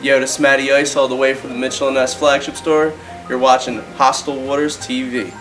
Yo, this is Matty Ice all the way from the Mitchell & Ness flagship store. You're watching Hostal Waters TV.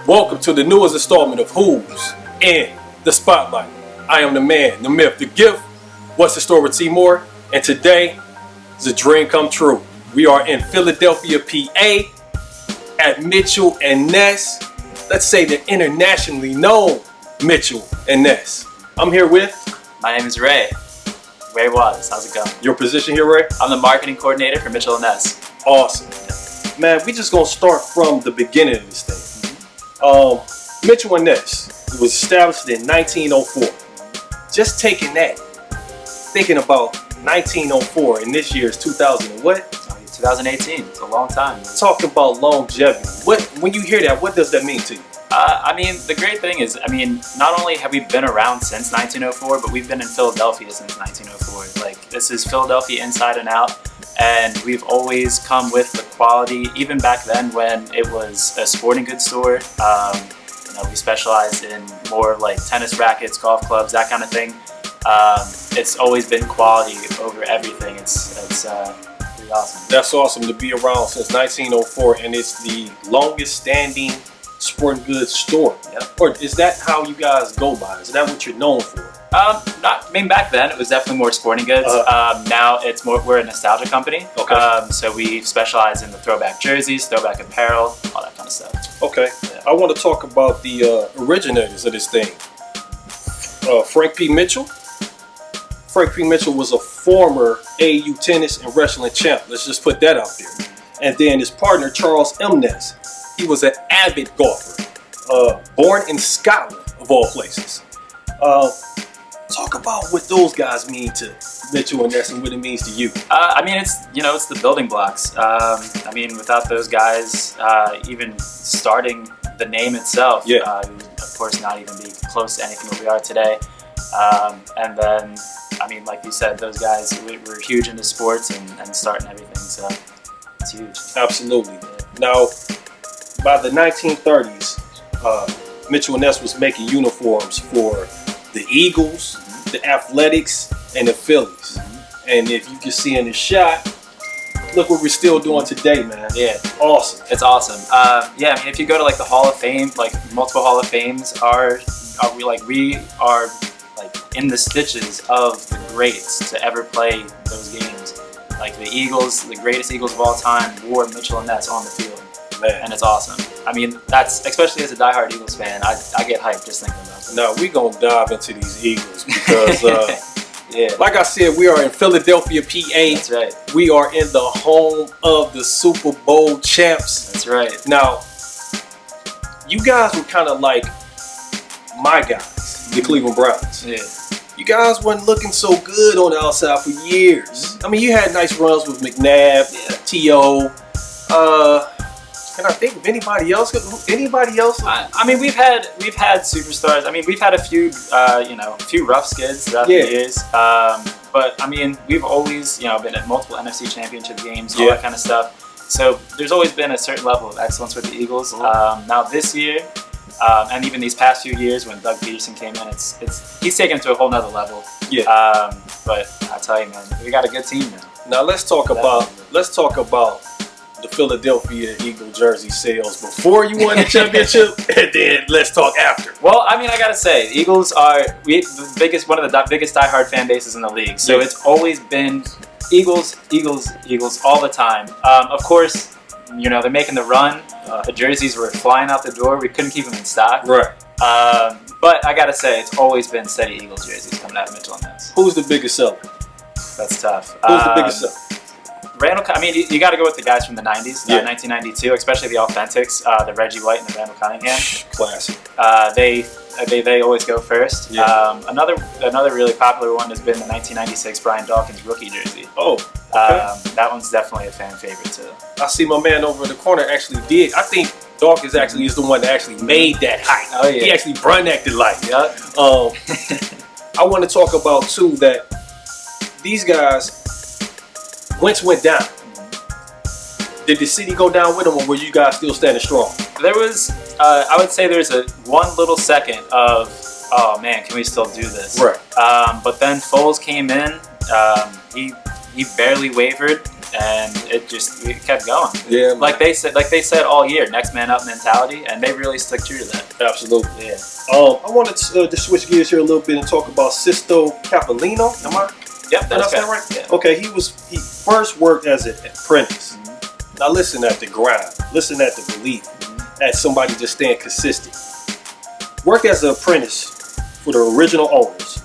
Welcome to the newest installment of Who's in the Spotlight. I am the man, the myth, the gift. What's the story with Seymour? And today is a dream come true. We are in Philadelphia, PA at Mitchell & Ness. Let's say the internationally known Mitchell & Ness. I'm here with... My name is Ray. Ray Waters. How's it going? Your position here, Ray? I'm the marketing coordinator for Mitchell & Ness. Awesome. Man, we just gonna start from the beginning of this thing. Mitchell & Ness, it was established in 1904. Just taking that, thinking about 1904 and this year is 2000 and what? 2018. It's a long time. Talking about longevity. When you hear that, what does that mean to you? I mean, the great thing is, not only have we been around since 1904, but we've been in Philadelphia since 1904. Like, this is Philadelphia inside and out. And we've always come with the quality, even back then when it was a sporting goods store. We specialized in more like tennis rackets, golf clubs, that kind of thing. It's always been quality over everything. It's pretty awesome. That's awesome to be around since 1904, and it's the longest standing sporting goods store. Yep. Or is that how you guys go by? Is that what you're known for? Back then it was definitely more sporting goods. Now it's more, we're a nostalgia company. Okay. So we specialize in the throwback jerseys, throwback apparel, all that kind of stuff. Okay. Yeah. I want to talk about the originators of this thing. Frank P. Mitchell. Frank P. Mitchell was a former AAU tennis and wrestling champ. Let's just put that out there. And then his partner, Charles M. Ness. He was an avid golfer, born in Scotland, of all places. Talk about what those guys mean to Mitchell & Ness and what it means to you. It's the building blocks. Without those guys, even starting the name itself, we would, of course, not even be close to anything that we are today. And then, like you said, those guys were huge into sports and starting everything, so it's huge. Absolutely. Now, by the 1930s, Mitchell & Ness was making uniforms for the Eagles, the Athletics, and the Phillies. And if you can see in the shot, look what we're still doing today, man. Yeah. Awesome. It's awesome. If you go to like the Hall of Fame, like multiple Hall of Fames, we are in the stitches of the greats to ever play those games. Like the Eagles, the greatest Eagles of all time, wore Mitchell & Ness on the field. Man. And it's awesome. That's, especially as a diehard Eagles fan, I get hyped just thinking about it. Now, we're going to dive into these Eagles because, yeah. like I said, we are in Philadelphia, PA. That's right. We are in the home of the Super Bowl champs. That's right. Now, you guys were kind of like my guys, the Cleveland Browns. Yeah. You guys wasn't looking so good on the outside for years. You had nice runs with McNabb, T.O., can I think of anybody else? Anybody else? We've had superstars. We've had a few rough skids throughout the years. But we've always, been at multiple NFC Championship games, all that kind of stuff. So there's always been a certain level of excellence with the Eagles. Now this year, and even these past few years when Doug Peterson came in, he's taken it to a whole nother level. Yeah. But I tell you, man, we got a good team now. Now let's talk about the Philadelphia Eagle jersey sales before you won the championship, and then let's talk after. Well, I gotta say, Eagles are one of the biggest diehard fan bases in the league. So it's always been Eagles, Eagles, Eagles all the time. Of course, they're making the run. The jerseys were flying out the door. We couldn't keep them in stock. Right. But I gotta say, it's always been steady Eagles jerseys coming out of Mitchell & Ness. Who's the biggest seller? That's tough. Who's the biggest seller? Randall, you got to go with the guys from the 90s, 1992, especially the Authentics, the Reggie White and the Randall Cunningham. Classic. They always go first. Yeah. Another really popular one has been the 1996 Brian Dawkins rookie jersey. Oh, okay. That one's definitely a fan favorite too. I see my man over in the corner actually did. I think Dawkins actually is the one that actually made that hype. Oh yeah. He actually brand acted like. Yeah. I want to talk about too that these guys, went down. Did the city go down with them, or were you guys still standing strong? There was, I would say there's one little second of, oh man, can we still do this? Right. But then Foles came in, he barely wavered, and it kept going. Yeah, man. Like they said all year, next man up mentality, and they really stuck true to that. Absolutely. Yeah. I wanted to switch gears here a little bit and talk about Sisto Capolino. Am I? Yep, that's that right? Yeah. Okay, he first worked as an apprentice. Now listen at the grind, listen at the belief, at somebody just staying consistent. Worked as an apprentice for the original owners,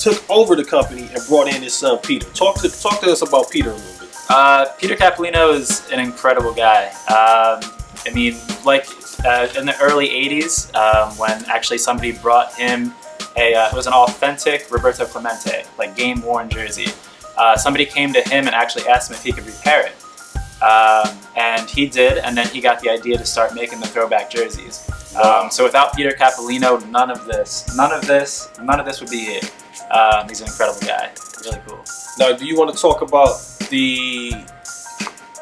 took over the company and brought in his son Peter. Talk to us about Peter a little bit. Peter Capolino is an incredible guy. I mean, like in the early 80s, when actually somebody brought him it was an authentic Roberto Clemente, like game-worn jersey. Somebody came to him and actually asked him if he could repair it. And he did, and then he got the idea to start making the throwback jerseys. So without Peter Capolino, none of this would be here. He's an incredible guy, really cool. Now, do you want to talk about the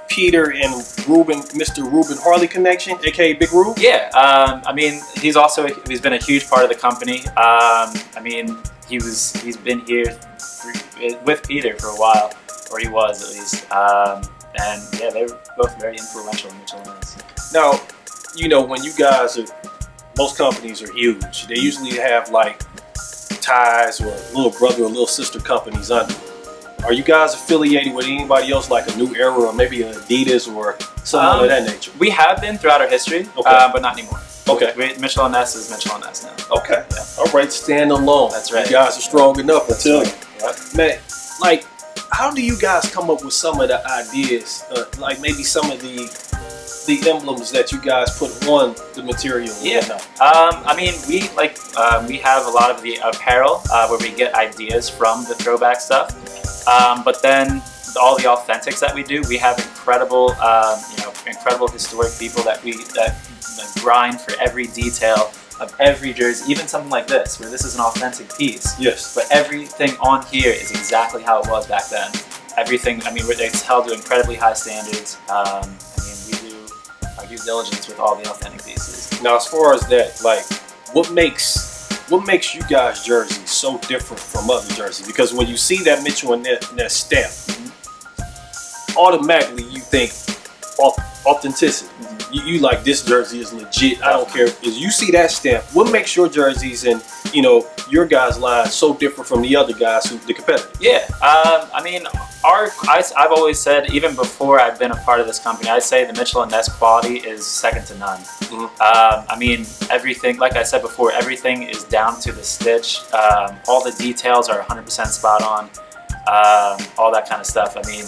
Peter and Mr. Ruben Harley connection, aka Big Rube? Yeah, I mean, he's been a huge part of the company. I mean, he's been here with Peter for a while, or he was at least. And yeah, they were both very influential in Mitchell and Ness. Now, you know, when you guys most companies are huge. They usually have like ties or little brother or little sister companies under. Are you guys affiliated with anybody else, like a New Era or maybe an Adidas or something of that nature? We have been throughout our history, Okay. But not anymore. Okay. Mitchell and Ness is Mitchell and Ness now. Okay. Yeah. All right, stand alone. That's right. You guys are strong enough, I tell you. Yep. Man, like, how do you guys come up with some of the ideas, like maybe some of the emblems that you guys put on the material? Yeah. I mean, we have a lot of the apparel where we get ideas from the throwback stuff. But then all the authentics that we do, we have incredible, incredible historic people that grind for every detail of every jersey, even something like this, where this is an authentic piece. Yes. But everything on here is exactly how it was back then. Everything, I mean, it's held to incredibly high standards. I mean, we do our due diligence with all the authentic pieces. Now, as far as that, like, what makes you guys' jerseys so different from other jerseys? Because when you see that Mitchell and Ness stamp, automatically you think authenticity. You like, this jersey is legit. I don't care. If you see that stamp, what makes your jerseys and your guys' line so different from the other guys, the competitors? Yeah, I mean, I've always said, even before I've been a part of this company, I say the Mitchell and Ness quality is second to none. I mean, everything, like I said before, everything is down to the stitch. All the details are 100% spot on. All that kind of stuff. I mean,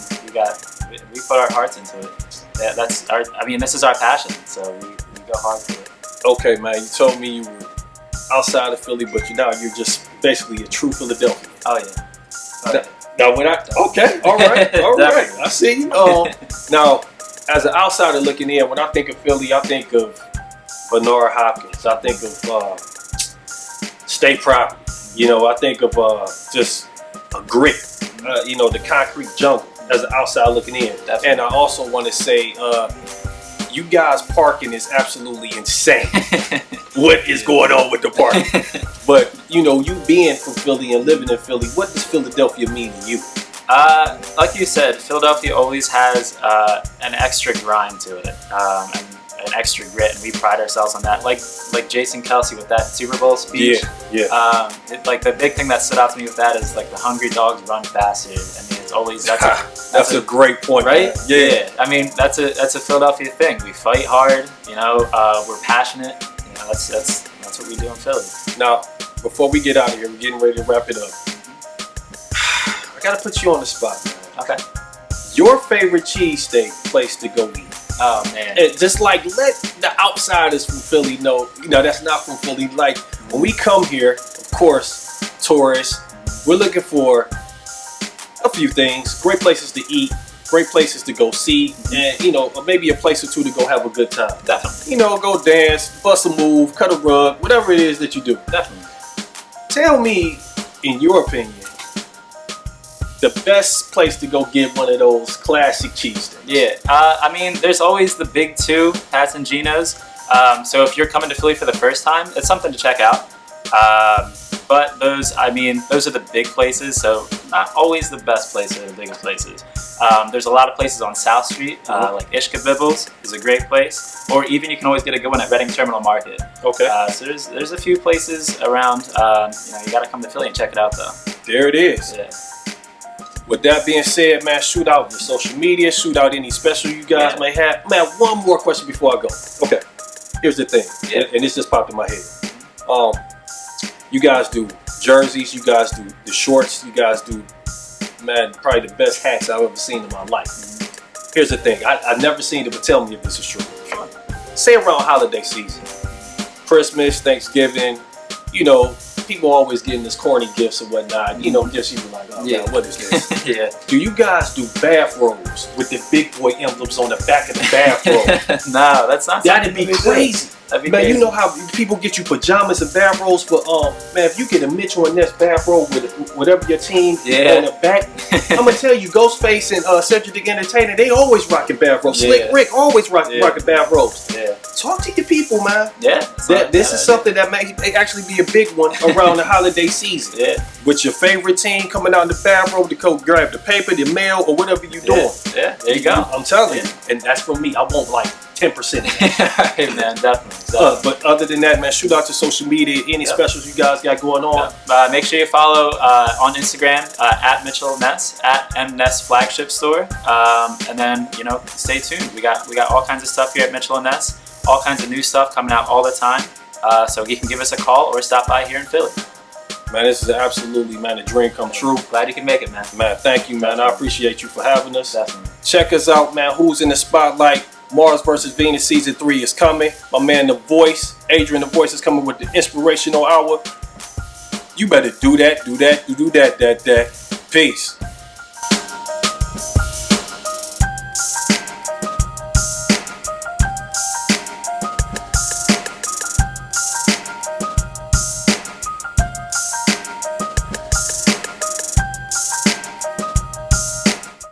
we put our hearts into it. Yeah, this is our passion, so we go hard for it. Okay, man, you told me you were outside of Philly, but now you're just basically a true Philadelphian. Oh yeah. Now when okay, all right, I see you. Now, as an outsider looking in, when I think of Philly, I think of Bernard Hopkins. I think of State Property. I think of just a grit. The concrete jungle. As an outsider looking in. Definitely. And I also want to say, you guys parking is absolutely insane. What is going on with the parking? But you being from Philly and living in Philly, what does Philadelphia mean to you? Like you said, Philadelphia always has an extra grind to it, and an extra grit, and we pride ourselves on that. Like Jason Kelsey with that Super Bowl speech. Yeah. Like the big thing that stood out to me with that is like the hungry dogs run faster. I mean, it's always that's a great point, right? Man. Yeah. I mean, that's a Philadelphia thing. We fight hard. We're passionate. That's what we do in Philly. Now, before we get out of here, we're getting ready to wrap it up. I gotta put you on the spot, man. Okay. Your favorite cheesesteak place to go eat? Oh man. Just like, let the outsiders from Philly know, that's not from Philly. Like, when we come here, of course, tourists, we're looking for a few things. Great places to eat, great places to go see, and maybe a place or two to go have a good time. Definitely. Go dance, bust a move, cut a rug, whatever it is that you do. Definitely. Tell me, in your opinion, the best place to go get one of those classic cheesesteaks? Yeah, I mean, there's always the big two, Pat's and Gino's. So if you're coming to Philly for the first time, it's something to check out. But those are the big places, so not always the best places or the biggest places. There's a lot of places on South Street, like Ishka Bibbles is a great place, or even you can always get a good one at Reading Terminal Market. Okay. So there's a few places around. You gotta come to Philly and check it out though. There it is. Yeah. With that being said, man, shoot out your social media, shoot out any special you guys may have. Man, one more question before I go. Okay. Here's the thing, and this just popped in my head. You guys do jerseys, you guys do the shorts, you guys do, man, probably the best hats I've ever seen in my life. Here's the thing, I've never seen it, but tell me if this is true. Say around holiday season, Christmas, Thanksgiving, you know, people always getting this corny gifts or whatnot. You know, just even like, oh, man, what is this? Yeah. Do you guys do bathrobes with the big boy emblems on the back of the bathrobe? No, that's not. That'd be crazy. That'd be man, crazy. you know how people get you pajamas and bathrobes for man, if you get a Mitchell and Ness bathrobe with whatever your team on the back, I'm gonna tell you, Ghostface and Cedric the Entertainer, they always rocking bathrobes. Slick Rick always rocking bathrobes. Yeah. Talk to your people, man. Yeah. This is something that may actually be a big one around the holiday season. Yeah. With your favorite team coming out in the bathrobe to go grab the paper, the mail, or whatever you're doing. Yeah, there you go. I'm telling you, and that's from me. I want like 10%. Hey man, definitely. But other than that, man, shoot out to social media. Any specials you guys got going on? Make sure you follow on Instagram at Mitchell Ness, at Ness Flagship Store, and then stay tuned. We got all kinds of stuff here at Mitchell and Ness. All kinds of new stuff coming out all the time. So you can give us a call or stop by here in Philly. Man, this is absolutely, man, a dream come true. Glad you can make it, man. Man, thank you, man. I appreciate you for having us. Definitely. Check us out, man. Who's in the Spotlight? Mars vs. Venus Season 3 is coming. My man, The Voice, Adrian The Voice, is coming with the Inspirational Hour. You better do that. Peace.